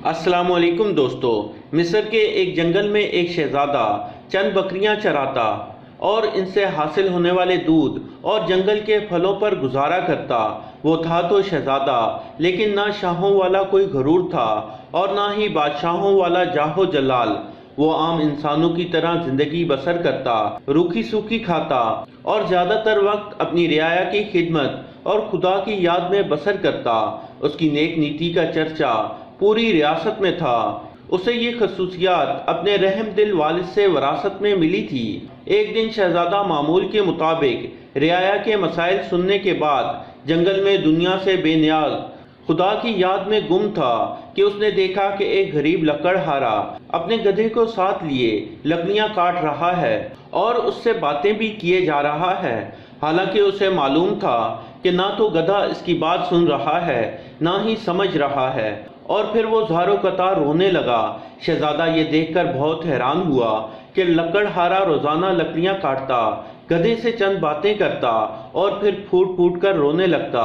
अस्सलाम वालेकुम दोस्तों। मिस्र के एक जंगल में एक शहजादा चंद बकरियां चराता और इनसे हासिल होने वाले दूध और जंगल के फलों पर गुजारा करता। वो था तो शहजादा, लेकिन ना शाहों वाला कोई गरूर था और ना ही बादशाहों वाला जाहो जलाल। वो आम इंसानों की तरह जिंदगी बसर करता, रूखी सूखी खाता और ज़्यादातर वक्त अपनी रियाया की खिदमत और खुदा की याद में बसर करता। उसकी नेक नीति का चर्चा पूरी रियासत में था। उसे ये खसूसियात अपने रहम दिल वालिद से वरासत में मिली थी। एक दिन शहजादा मामूल के मुताबिक रियाया के मसाइल सुनने के बाद जंगल में दुनिया से बेनियाज खुदा की याद में गुम था कि उसने देखा कि एक गरीब लकड़हारा अपने गधे को साथ लिए लकड़ियां काट रहा है और उससे बातें भी किए जा रहा है। हालांकि उसे मालूम था कि ना तो गधा इसकी बात सुन रहा है ना ही समझ रहा है। और फिर वो ज़ारो कतार रोने लगा। शहजादा ये देखकर बहुत हैरान हुआ कि लकड़हारा रोज़ाना लकड़ियां काटता, गधे से चंद बातें करता और फिर फूट फूट कर रोने लगता।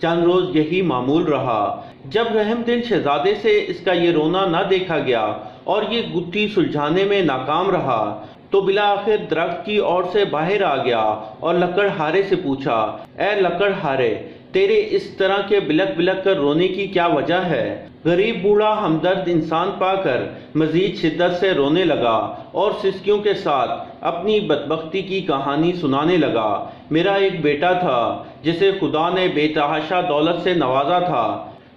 चंद रोज़ यही मामूल रहा। जब रहमदिल शहजादे से इसका ये रोना न देखा गया और ये गुत्थी सुलझाने में नाकाम रहा, तो बिला आखिर दरख्त की ओर से बाहर आ गया और लकड़हारे से पूछा, ए लकड़हारे, तेरे इस तरह के बिलक बिलक कर रोने की क्या वजह है? गरीब बूढ़ा हमदर्द इंसान पाकर मजीद शिद्दत से रोने लगा और सिसकियों के साथ अपनी बदबख्ती की कहानी सुनाने लगा। मेरा एक बेटा था जिसे खुदा ने बेतहाशा दौलत से नवाजा था।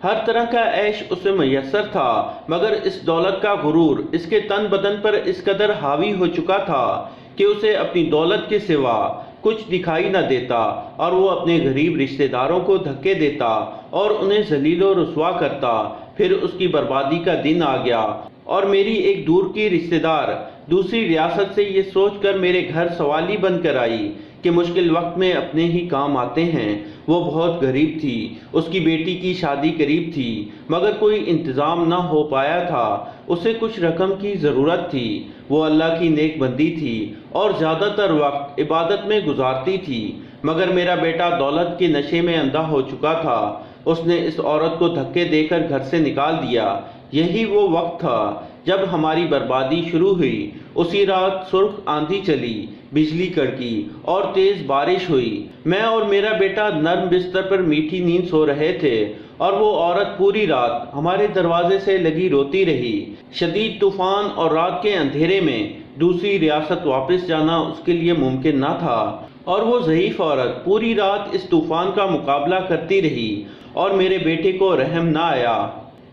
हर तरह का ऐश उसे मैसर था, मगर इस दौलत का गुरूर इसके तन बदन पर इस कदर हावी हो चुका था कि उसे अपनी दौलत के सिवा कुछ दिखाई न देता और वो अपने गरीब रिश्तेदारों को धक्के देता और उन्हें जलीलो रुसवा करता। फिर उसकी बर्बादी का दिन आ गया और मेरी एक दूर की रिश्तेदार दूसरी रियासत से ये सोचकर मेरे घर सवाली बनकर आई कि मुश्किल वक्त में अपने ही काम आते हैं। वो बहुत गरीब थी, उसकी बेटी की शादी करीब थी, मगर कोई इंतज़ाम ना हो पाया था। उसे कुछ रकम की ज़रूरत थी। वो अल्लाह की नेक बंदी थी और ज़्यादातर वक्त इबादत में गुजारती थी, मगर मेरा बेटा दौलत के नशे में अंधा हो चुका था। उसने इस औरत को धक्के देकर घर से निकाल दिया। यही वो वक्त था जब हमारी बर्बादी शुरू हुई। उसी रात सुर्ख आंधी चली, बिजली कड़की और तेज बारिश हुई। मैं और मेरा बेटा नर्म बिस्तर पर मीठी नींद सो रहे थे और वो औरत पूरी रात हमारे दरवाजे से लगी रोती रही। शदीद तूफान और रात के अंधेरे में दूसरी रियासत वापस जाना उसके लिए मुमकिन न था और वो ज़ईफ औरत पूरी रात इस तूफान का मुकाबला करती रही और मेरे बेटे को रहम न आया।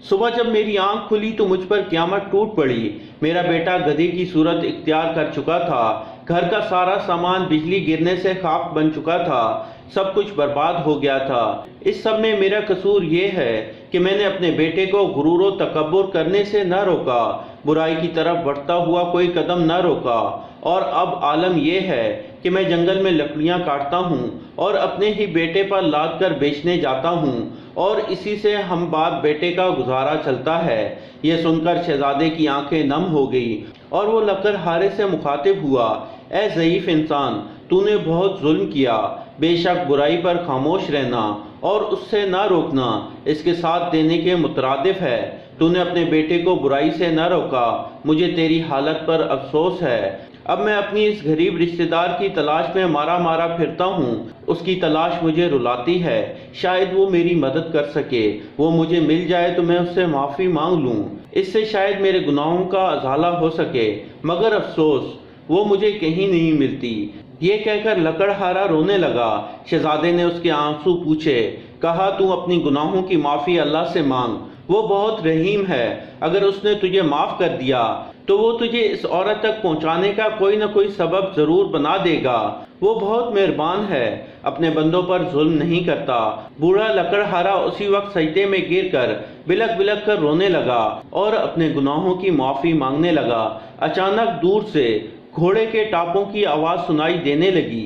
सुबह जब मेरी आंख खुली तो मुझ पर क़यामत टूट पड़ी। मेरा बेटा गधे की सूरत इख्तियार कर चुका था। घर का सारा सामान बिजली गिरने से खाक बन चुका था। सब कुछ बर्बाद हो गया था। इस सब में मेरा कसूर ये है कि मैंने अपने बेटे को गुरूर व तकब्बुर करने से न रोका, बुराई की तरफ बढ़ता हुआ कोई कदम न रोका। और अब आलम यह है कि मैं जंगल में लकड़ियां काटता हूँ और अपने ही बेटे पर लाद कर बेचने जाता हूँ और इसी से हम बाप बेटे का गुजारा चलता है। यह सुनकर शहजादे की आंखें नम हो गई और वो लकड़हारे से मुखातिब हुआ, ए ज़ईफ इंसान, तूने बहुत जुल्म किया। बेशक बुराई पर खामोश रहना और उससे ना रोकना इसके साथ देने के मुतरादिफ है। तूने अपने बेटे को बुराई से न रोका। मुझे तेरी हालत पर अफसोस है। अब मैं अपनी इस गरीब रिश्तेदार की तलाश में मारा मारा फिरता हूँ। उसकी तलाश मुझे रुलाती है। शायद वो मेरी मदद कर सके। वो मुझे मिल जाए तो मैं उससे माफ़ी मांग लूँ। इससे शायद मेरे गुनाहों का अज़ाला हो सके, मगर अफसोस वो मुझे कहीं नहीं मिलती। ये कहकर लकड़हारा रोने लगा। शहजादे ने उसके आंसू पूछे, कहा, तू अपनी गुनाहों की माफ़ी अल्लाह से मांग, वो बहुत रहीम है। अगर उसने तुझे माफ़ कर दिया तो वो तुझे इस औरत तक पहुंचाने का कोई न कोई सबब ज़रूर बना देगा। वो बहुत मेहरबान है, अपने बंदों पर जुल्म नहीं करता। बूढ़ा लकड़हारा उसी वक्त सजदे में गिरकर बिलक बिलक कर रोने लगा और अपने गुनाहों की माफ़ी मांगने लगा। अचानक दूर से घोड़े के टापों की आवाज़ सुनाई देने लगी।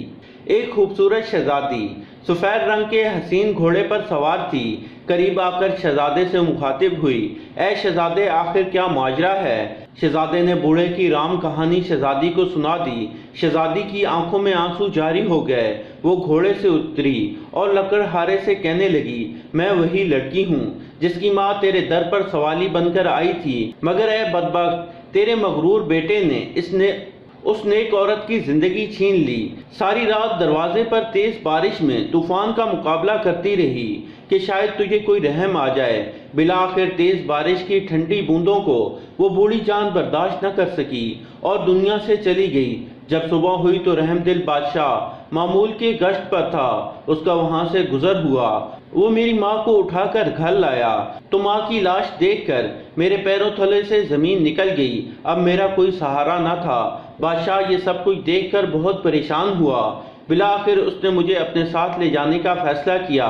एक खूबसूरत शहजादी सफ़ेद रंग के हसीन घोड़े पर सवार थी। قریب آ کر شہزادے سے مخاطب ہوئی، اے شہزادے آخر کیا ماجرا ہے؟ شہزادے نے بوڑھے کی رام کہانی شہزادی کو سنا دی۔ شہزادی کی آنکھوں میں آنسو جاری ہو گئے۔ وہ گھوڑے سے اتری اور لکڑہارے سے کہنے لگی، میں وہی لڑکی ہوں جس کی ماں تیرے در پر سوالی بن کر آئی تھی، مگر اے بدبخت، تیرے مغرور بیٹے نے اس نیک عورت کی زندگی چھین لی۔ ساری رات دروازے پر تیز بارش میں طوفان کا مقابلہ کرتی رہی کہ شاید تجھے کوئی رحم آ جائے۔ بالآخر تیز بارش کی ٹھنڈی بوندوں کو وہ بوڑھی جان برداشت نہ کر سکی اور دنیا سے چلی گئی۔ جب صبح ہوئی تو رحم دل بادشاہ معمول کے گشت پر تھا، اس کا وہاں سے گزر ہوا۔ وہ میری ماں کو اٹھا کر گھر لایا تو ماں کی لاش دیکھ کر میرے پیروں تلے سے زمین نکل گئی۔ اب میرا کوئی سہارا نہ تھا۔ بادشاہ یہ سب کچھ دیکھ کر بہت پریشان ہوا۔ بالآخر اس نے مجھے اپنے ساتھ لے جانے کا فیصلہ کیا۔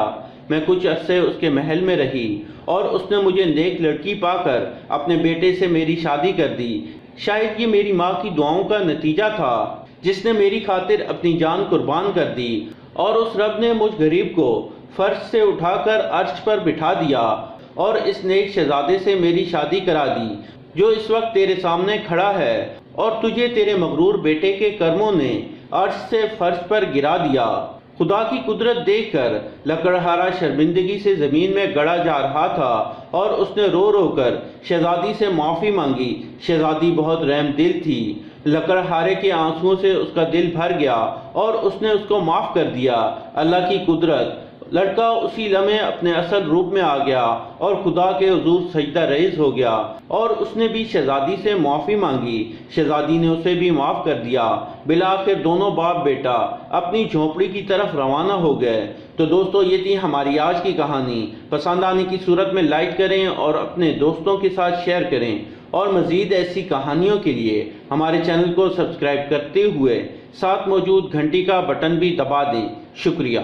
میں کچھ عرصے اس کے محل میں رہی اور اس نے مجھے نیک لڑکی پا کر اپنے بیٹے سے میری شادی کر دی۔ شاید یہ میری ماں کی دعاؤں کا نتیجہ تھا جس نے میری خاطر اپنی جان قربان کر دی، اور اس رب نے مجھ غریب کو فرش سے اٹھا کر عرش پر بٹھا دیا اور اس نیک شہزادے سے میری شادی کرا دی جو اس وقت تیرے سامنے کھڑا ہے، اور تجھے تیرے مغرور بیٹے کے کرموں نے عرش سے فرش پر گرا دیا۔ خدا کی قدرت دیکھ کر لکڑہارا شرمندگی سے زمین میں گڑا جا رہا تھا اور اس نے رو رو کر شہزادی سے معافی مانگی۔ شہزادی بہت رحم دل تھی۔ لکڑہارے کے آنسوؤں سے اس کا دل بھر گیا اور اس نے اس کو معاف کر دیا۔ اللہ کی قدرت، لڑکا اسی لمحے اپنے اصل روپ میں آ گیا اور خدا کے حضور سجدہ ریز ہو گیا، اور اس نے بھی شہزادی سے معافی مانگی۔ شہزادی نے اسے بھی معاف کر دیا۔ بالآخر دونوں باپ بیٹا اپنی جھونپڑی کی طرف روانہ ہو گئے۔ تو دوستو، یہ تھی ہماری آج کی کہانی۔ پسند آنے کی صورت میں لائک کریں اور اپنے دوستوں کے ساتھ شیئر کریں، اور مزید ایسی کہانیوں کے لیے ہمارے چینل کو سبسکرائب کرتے ہوئے ساتھ موجود گھنٹی کا بٹن بھی دبا دیں۔ شکریہ۔